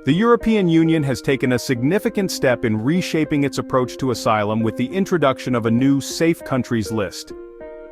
The European Union has taken a significant step in reshaping its approach to asylum with the introduction of a new safe countries list.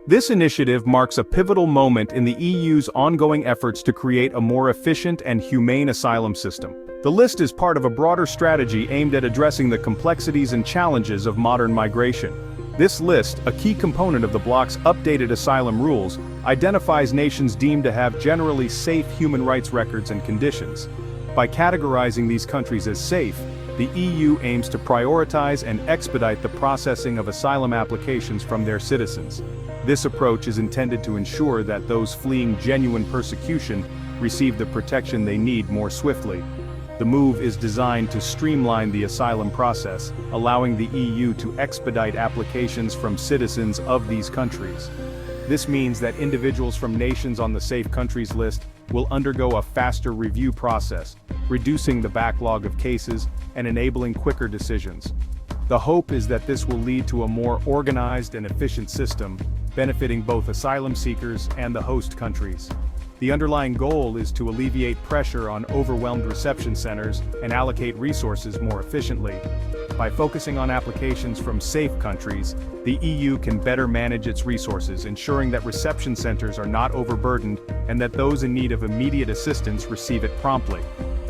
This initiative marks a pivotal moment in the EU's ongoing efforts to create a more efficient and humane asylum system. The list is part of a broader strategy aimed at addressing the complexities and challenges of modern migration. This list, a key component of the bloc's updated asylum rules, identifies nations deemed to have generally safe human rights records and conditions. By categorizing these countries as safe, the EU aims to prioritize and expedite the processing of asylum applications from their citizens. This approach is intended to ensure that those fleeing genuine persecution receive the protection they need more swiftly. The move is designed to streamline the asylum process, allowing the EU to expedite applications from citizens of these countries. This means that individuals from nations on the safe countries list will undergo a faster review process, reducing the backlog of cases and enabling quicker decisions. The hope is that this will lead to a more organized and efficient system, benefiting both asylum seekers and the host countries. The underlying goal is to alleviate pressure on overwhelmed reception centers and allocate resources more efficiently. By focusing on applications from safe countries, the EU can better manage its resources, ensuring that reception centers are not overburdened and that those in need of immediate assistance receive it promptly.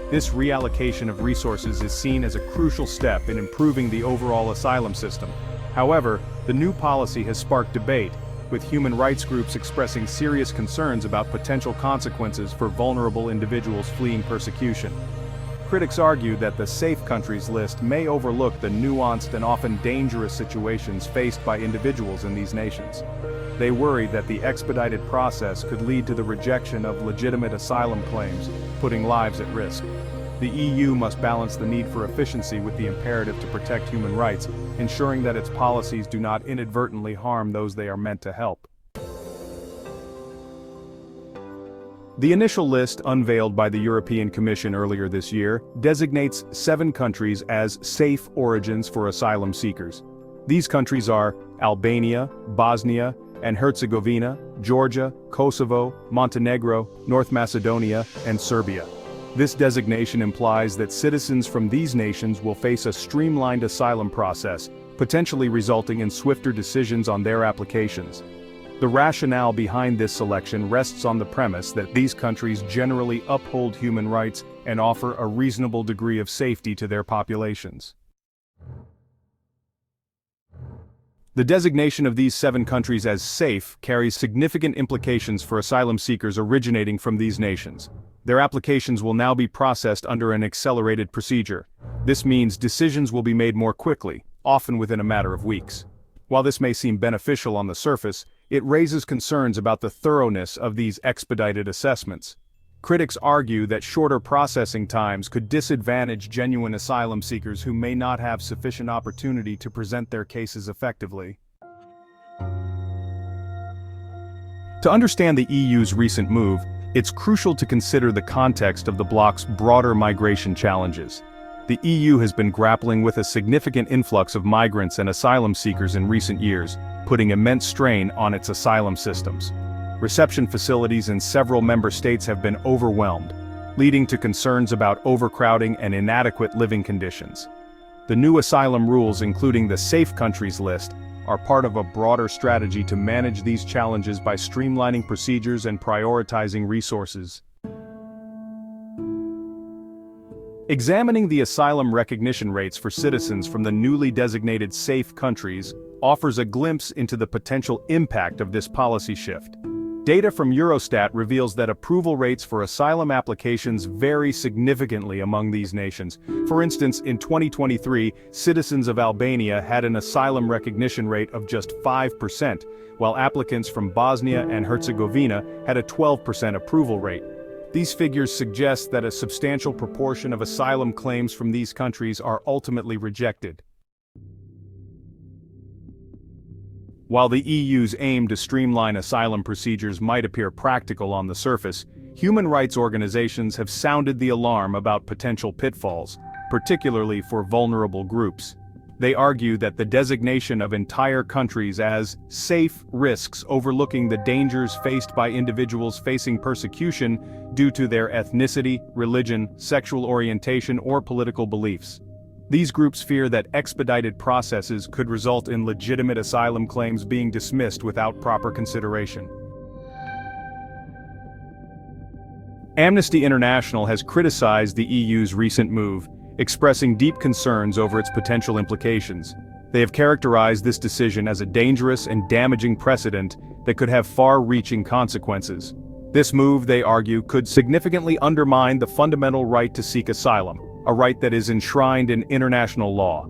This reallocation of resources is seen as a crucial step in improving the overall asylum system. However, the new policy has sparked debate, with human rights groups expressing serious concerns about potential consequences for vulnerable individuals fleeing persecution. Critics argue that the safe countries list may overlook the nuanced and often dangerous situations faced by individuals in these nations. They worry that the expedited process could lead to the rejection of legitimate asylum claims, putting lives at risk. The EU must balance the need for efficiency with the imperative to protect human rights, ensuring that its policies do not inadvertently harm those they are meant to help. The initial list unveiled by the European Commission earlier this year designates 7 countries as safe origins for asylum seekers. These countries are Albania, Bosnia and Herzegovina, Georgia, Kosovo, Montenegro, North Macedonia, and Serbia. This designation implies that citizens from these nations will face a streamlined asylum process, potentially resulting in swifter decisions on their applications. The rationale behind this selection rests on the premise that these countries generally uphold human rights and offer a reasonable degree of safety to their populations. The designation of these 7 countries as safe carries significant implications for asylum seekers originating from these nations. Their applications will now be processed under an accelerated procedure. This means decisions will be made more quickly, often within a matter of weeks. While this may seem beneficial on the surface, it raises concerns about the thoroughness of these expedited assessments. Critics argue that shorter processing times could disadvantage genuine asylum seekers who may not have sufficient opportunity to present their cases effectively. To understand the EU's recent move, it's crucial to consider the context of the bloc's broader migration challenges. The EU has been grappling with a significant influx of migrants and asylum seekers in recent years, putting immense strain on its asylum systems. Reception facilities in several member states have been overwhelmed, leading to concerns about overcrowding and inadequate living conditions. The new asylum rules, including the safe countries list, are part of a broader strategy to manage these challenges by streamlining procedures and prioritizing resources. Examining the asylum recognition rates for citizens from the newly designated safe countries offers a glimpse into the potential impact of this policy shift. Data from Eurostat reveals that approval rates for asylum applications vary significantly among these nations. For instance, in 2023, citizens of Albania had an asylum recognition rate of just 5%, while applicants from Bosnia and Herzegovina had a 12% approval rate. These figures suggest that a substantial proportion of asylum claims from these countries are ultimately rejected. While the EU's aim to streamline asylum procedures might appear practical on the surface, human rights organizations have sounded the alarm about potential pitfalls, particularly for vulnerable groups. They argue that the designation of entire countries as safe risks overlooking the dangers faced by individuals facing persecution due to their ethnicity, religion, sexual orientation, or political beliefs. These groups fear that expedited processes could result in legitimate asylum claims being dismissed without proper consideration. Amnesty International has criticized the EU's recent move, expressing deep concerns over its potential implications. They have characterized this decision as a dangerous and damaging precedent that could have far-reaching consequences. This move, they argue, could significantly undermine the fundamental right to seek asylum, a right that is enshrined in international law.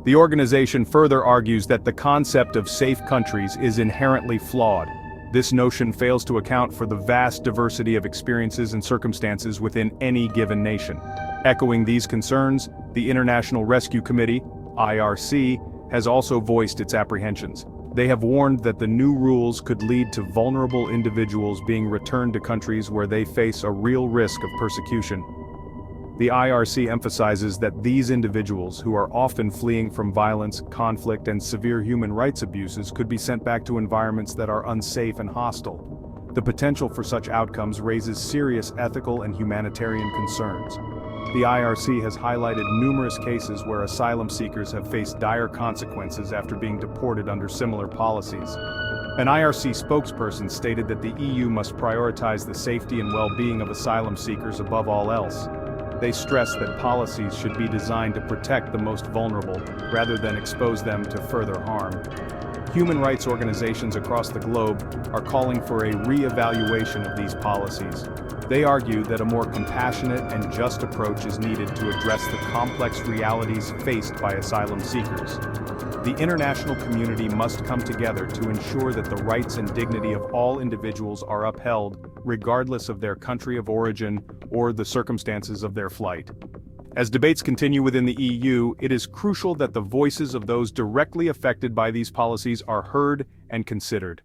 The organization further argues that the concept of safe countries is inherently flawed. This notion fails to account for the vast diversity of experiences and circumstances within any given nation. Echoing these concerns, the International Rescue Committee, IRC, has also voiced its apprehensions. They have warned that the new rules could lead to vulnerable individuals being returned to countries where they face a real risk of persecution. The IRC emphasizes that these individuals, who are often fleeing from violence, conflict, and severe human rights abuses, could be sent back to environments that are unsafe and hostile. The potential for such outcomes raises serious ethical and humanitarian concerns. The IRC has highlighted numerous cases where asylum seekers have faced dire consequences after being deported under similar policies. An IRC spokesperson stated that the EU must prioritize the safety and well-being of asylum seekers above all else. They stress that policies should be designed to protect the most vulnerable, rather than expose them to further harm. Human rights organizations across the globe are calling for a re-evaluation of these policies. They argue that a more compassionate and just approach is needed to address the complex realities faced by asylum seekers. The international community must come together to ensure that the rights and dignity of all individuals are upheld, regardless of their country of origin or the circumstances of their flight. As debates continue within the EU, it is crucial that the voices of those directly affected by these policies are heard and considered.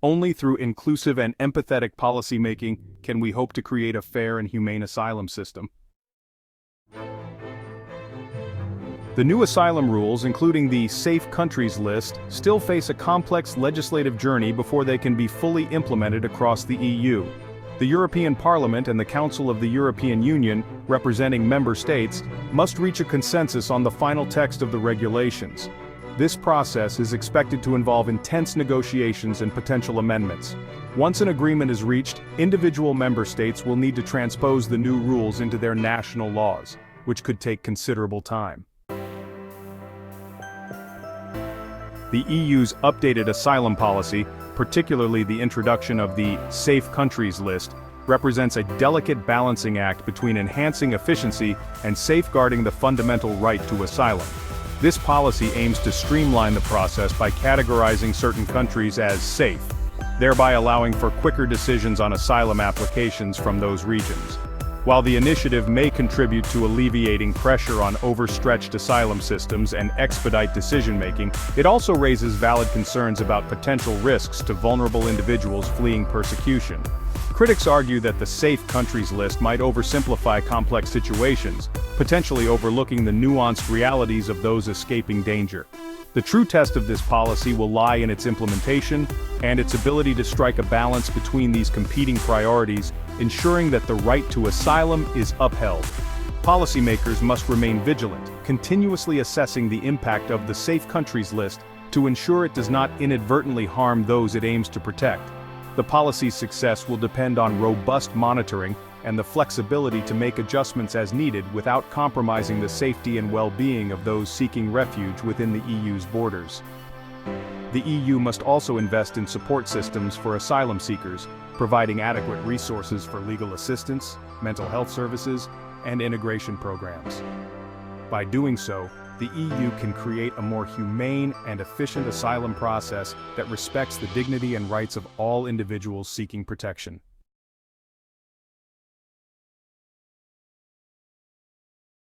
Only through inclusive and empathetic policymaking can we hope to create a fair and humane asylum system. The new asylum rules, including the Safe Countries list, still face a complex legislative journey before they can be fully implemented across the EU. The European Parliament and the Council of the European Union, representing member states, must reach a consensus on the final text of the regulations. This process is expected to involve intense negotiations and potential amendments. Once an agreement is reached, individual member states will need to transpose the new rules into their national laws, which could take considerable time. The EU's updated asylum policy, particularly the introduction of the Safe Countries list, represents a delicate balancing act between enhancing efficiency and safeguarding the fundamental right to asylum. This policy aims to streamline the process by categorizing certain countries as safe, thereby allowing for quicker decisions on asylum applications from those regions. While the initiative may contribute to alleviating pressure on overstretched asylum systems and expedite decision-making, it also raises valid concerns about potential risks to vulnerable individuals fleeing persecution. Critics argue that the Safe Countries list might oversimplify complex situations, potentially overlooking the nuanced realities of those escaping danger. The true test of this policy will lie in its implementation and its ability to strike a balance between these competing priorities, ensuring that the right to asylum is upheld. Policymakers must remain vigilant, continuously assessing the impact of the Safe Countries list to ensure it does not inadvertently harm those it aims to protect. The policy's success will depend on robust monitoring and the flexibility to make adjustments as needed without compromising the safety and well-being of those seeking refuge within the EU's borders. The EU must also invest in support systems for asylum seekers, providing adequate resources for legal assistance, mental health services, and integration programs. By doing so, the EU can create a more humane and efficient asylum process that respects the dignity and rights of all individuals seeking protection.